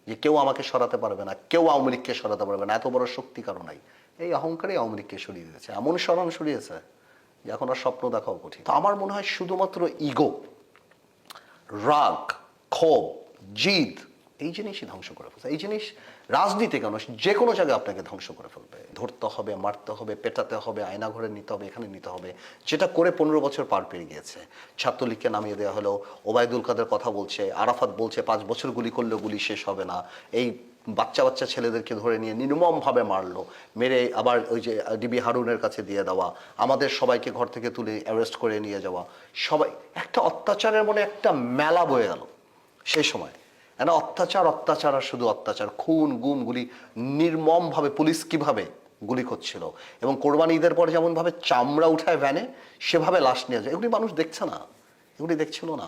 যে কেউ আমাকে সরাতে পারবে না, কেউ আওয়ামী লীগকে সরাতে পারবে না, এত বড় শক্তি কারো নাই। এই অহংকারই আওয়ামী লীগকে সরিয়ে দিয়েছে, এমন সরিয়েছে যে এখন আর স্বপ্ন দেখাও কঠিন। তো আমার মনে হয় শুধুমাত্র ইগো, রাগ, ক্ষোভ, জিদ, এই জিনিসই ধ্বংস করে ফেলছে। এই জিনিস রাজনীতি কেন, যে কোনো জায়গায় আপনাকে ধ্বংস করে ফেলবে। ধরতে হবে, মারতে হবে, পেটাতে হবে, আয়না ঘরে নিতে হবে, এখানে নিতে হবে, যেটা করে 15 বছর পার পেরিয়ে গিয়েছে। ছাত্রলীগকে নামিয়ে দেওয়া হলো, ওবায়দুল কাদের কথা বলছে, আরাফাত বলছে 5 বছর গুলি করলে গুলি শেষ হবে না। এই বাচ্চা বাচ্চা ছেলেদেরকে ধরে নিয়ে নির্মমভাবে মারলো, মেরে আবার ওই যে ডিবি হারুনের কাছে দিয়ে দেওয়া, আমাদের সবাইকে ঘর থেকে তুলে অ্যারেস্ট করে নিয়ে যাওয়া, সবাই একটা অত্যাচারের মনে একটা মেলা বয়ে গেল সেই সময়। অত্যাচার অত্যাচার আর শুধু অত্যাচার, খুন গুম গুলি, নির্মমভাবে পুলিশ কিভাবে গুলি করছিল, এবং কোরবানি ঈদের পরে যেমন ভাবে চামড়া উঠায় ভ্যানে, সেভাবে লাশ নিয়ে যায়, এগুলি মানুষ দেখছে না, এগুলি দেখছিল না।